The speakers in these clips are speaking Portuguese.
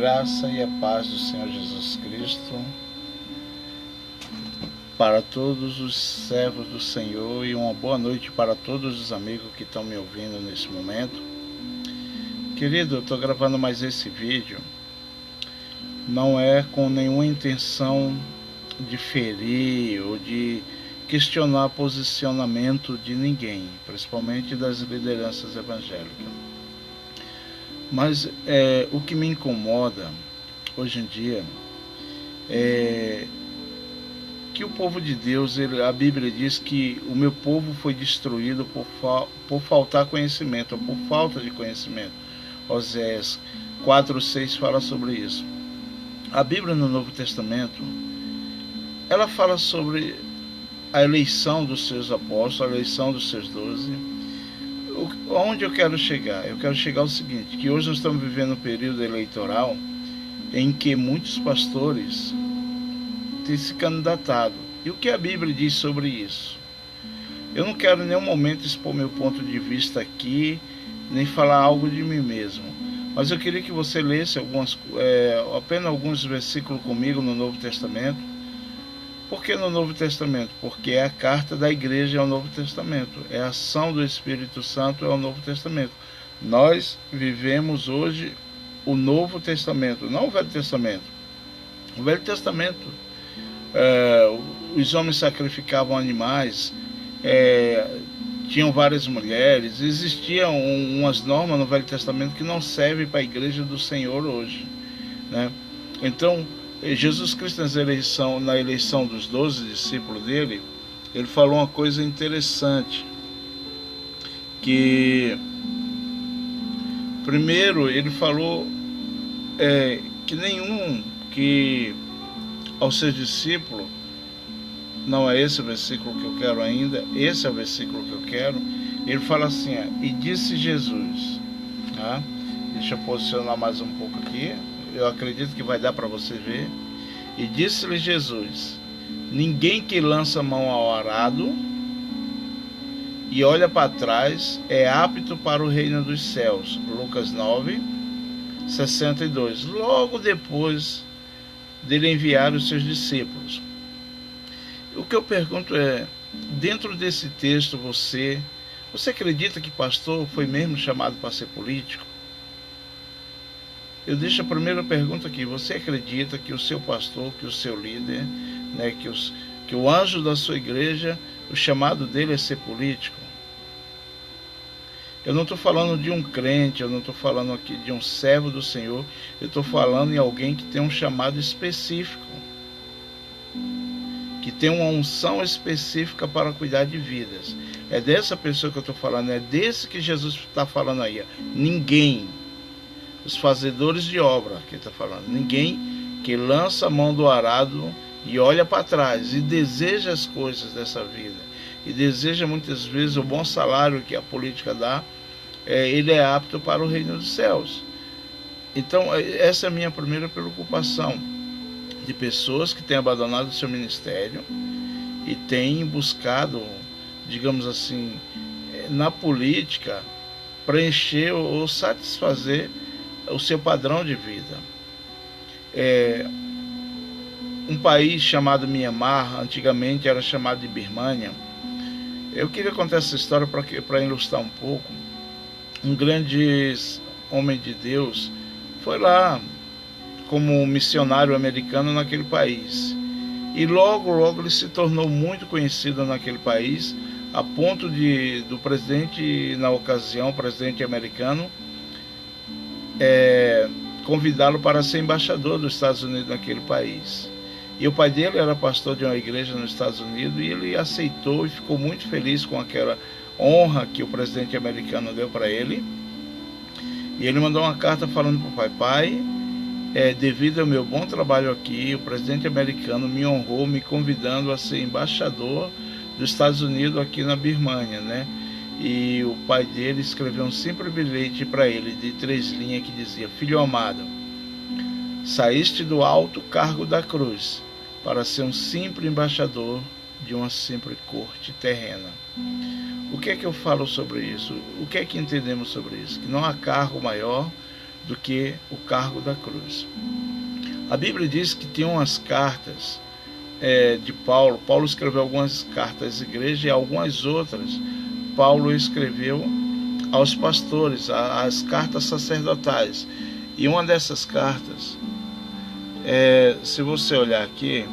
graça e a paz do Senhor Jesus Cristo para todos os servos do Senhor e uma boa noite para todos os amigos que estão me ouvindo nesse momento. Querido, eu estou gravando mais esse vídeo, não é com nenhuma intenção de ferir ou de questionar posicionamento de ninguém, principalmente das lideranças evangélicas. Mas o que me incomoda hoje em dia é que o povo de Deus, a Bíblia diz que o meu povo foi destruído por faltar conhecimento, ou por falta de conhecimento. Oséias 4:6 fala sobre isso. A Bíblia no Novo Testamento, ela fala sobre a eleição dos seus apóstolos, a eleição dos seus 12. Onde eu quero chegar? Eu quero chegar ao seguinte, que hoje nós estamos vivendo um período eleitoral em que muitos pastores têm se candidatado. E o que a Bíblia diz sobre isso? Eu não quero em nenhum momento expor meu ponto de vista aqui, nem falar algo de mim mesmo. Mas eu queria que você lesse apenas alguns versículos comigo no Novo Testamento. Por que no Novo Testamento? Porque é a carta da igreja ao Novo Testamento. É a ação do Espírito Santo ao Novo Testamento. Nós vivemos hoje o Novo Testamento, não o Velho Testamento. O Velho Testamento, os homens sacrificavam animais, tinham várias mulheres, existiam umas normas no Velho Testamento que não servem para a igreja do Senhor hoje, né? Então, Jesus Cristo na eleição dos 12 discípulos dele, ele falou uma coisa interessante, que primeiro ele falou que aos seus discípulos, não é esse o versículo que eu quero ainda, esse é o versículo que eu quero, ele fala assim, e disse Jesus, deixa eu posicionar mais um pouco aqui, eu acredito que vai dar para você ver. E disse-lhe Jesus, ninguém que lança mão ao arado e olha para trás é apto para o reino dos céus. Lucas 9:62. Logo depois dele enviar os seus discípulos. O que eu pergunto é, dentro desse texto você acredita que pastor foi mesmo chamado para ser político? Eu deixo a primeira pergunta aqui. Você acredita que o seu pastor, que o seu líder, né, que o anjo da sua igreja, o chamado dele é ser político? Eu não estou falando de um crente, eu não estou falando aqui de um servo do Senhor, eu estou falando em alguém que tem um chamado específico, que tem uma unção específica para cuidar de vidas. É dessa pessoa que eu estou falando, é desse que Jesus está falando aí. Ninguém, os fazedores de obra que ele está falando, ninguém que lança a mão do arado e olha para trás e deseja as coisas dessa vida, e deseja muitas vezes o bom salário que a política dá, ele é apto para o reino dos céus. Então essa é a minha primeira preocupação, de pessoas que têm abandonado o seu ministério e têm buscado, digamos assim, na política, preencher ou satisfazer o seu padrão de vida. Um país chamado Mianmar, antigamente era chamado de Birmânia. Eu queria contar essa história para ilustrar um pouco. Um grande homem de Deus foi lá como missionário americano naquele país. E logo ele se tornou muito conhecido naquele país, a ponto do presidente, na ocasião, o presidente americano, convidá-lo para ser embaixador dos Estados Unidos naquele país. E o pai dele era pastor de uma igreja nos Estados Unidos, e ele aceitou e ficou muito feliz com aquela honra que o presidente americano deu para ele. E ele mandou uma carta falando para o pai, devido ao meu bom trabalho aqui, o presidente americano me honrou, me convidando a ser embaixador dos Estados Unidos aqui na Birmânia, né? E o pai dele escreveu um simples bilhete para ele, de 3 linhas, que dizia: filho amado, saíste do alto cargo da cruz para ser um simples embaixador de uma simples corte terrena. O que é que eu falo sobre isso? O que é que entendemos sobre isso? Que não há cargo maior do que o cargo da cruz. A Bíblia diz que tem umas cartas de Paulo. Paulo escreveu algumas cartas às igrejas e algumas outras Paulo escreveu aos pastores, as cartas sacerdotais. E uma dessas cartas, se você olhar aqui,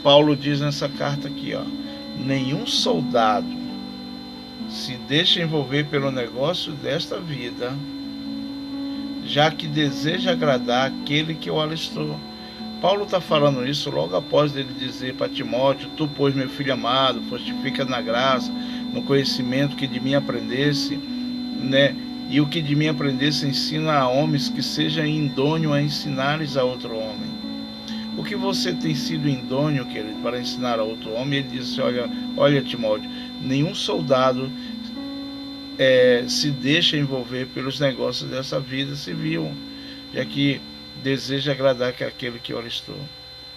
Paulo diz nessa carta aqui, ó: nenhum soldado se deixa envolver pelo negócio desta vida, já que deseja agradar aquele que o alistou. Paulo está falando isso logo após ele dizer para Timóteo: tu, pois, meu filho amado, fortifica na graça, no conhecimento que de mim aprendesse, né? E o que de mim aprendesse ensina a homens, que seja idôneo a ensinares a outro homem. O que você tem sido idôneo, querido, para ensinar a outro homem? Ele disse: olha Timóteo, nenhum soldado se deixa envolver pelos negócios dessa vida civil, já que deseja agradar aquele que o alistou.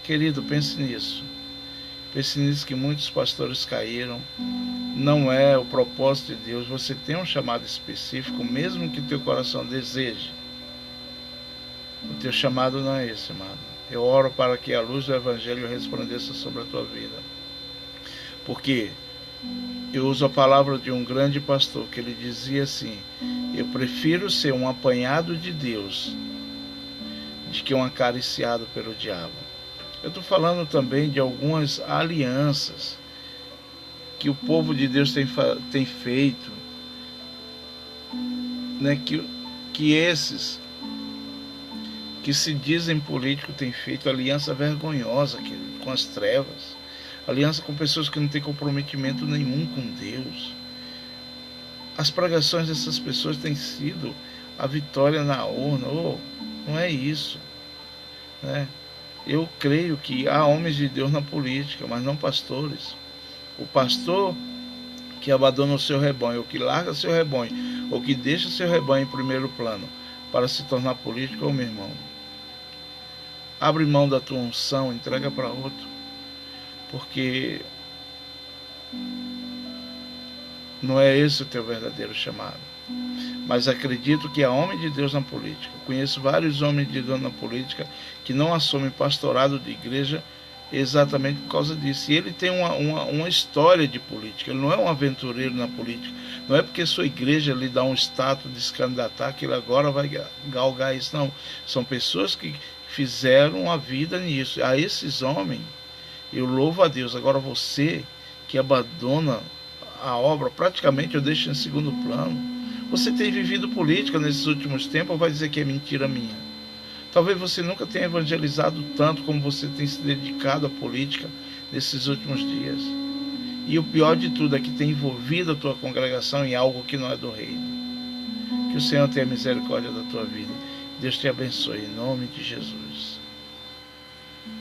Querido, pense nisso. Pense nisso, que muitos pastores caíram. Não é o propósito de Deus. Você tem um chamado específico, mesmo que teu coração deseje. O teu chamado não é esse, amado. Eu oro para que a luz do Evangelho resplandeça sobre a tua vida. Porque eu uso a palavra de um grande pastor, que ele dizia assim: eu prefiro ser um apanhado de Deus de que um acariciado pelo diabo. Eu estou falando também de algumas alianças que o povo de Deus tem feito, né? Que esses que se dizem políticos têm feito aliança vergonhosa, querido, com as trevas, aliança com pessoas que não têm comprometimento nenhum com Deus. As pregações dessas pessoas têm sido a vitória na urna. Não é isso, né? Eu creio que há homens de Deus na política, mas não pastores. O pastor que abandona o seu rebanho, ou que larga seu rebanho, ou que deixa seu rebanho em primeiro plano para se tornar político, meu irmão, abre mão da tua unção, entrega para outro, porque não é esse o teu verdadeiro chamado. Mas acredito que há homem de Deus na política. Conheço vários homens de Deus na política que não assumem pastorado de igreja exatamente por causa disso. E ele tem uma história de política. Ele não é um aventureiro na política. Não é porque sua igreja lhe dá um status de se candidatar que ele agora vai galgar isso. Não. São pessoas que fizeram a vida nisso. A esses homens, eu louvo a Deus. Agora você que abandona a obra, praticamente eu deixo em segundo plano. Você tem vivido política nesses últimos tempos, ou vai dizer que é mentira minha? Talvez você nunca tenha evangelizado tanto como você tem se dedicado à política nesses últimos dias. E o pior de tudo é que tem envolvido a tua congregação em algo que não é do reino. Que o Senhor tenha misericórdia da tua vida. Deus te abençoe, em nome de Jesus.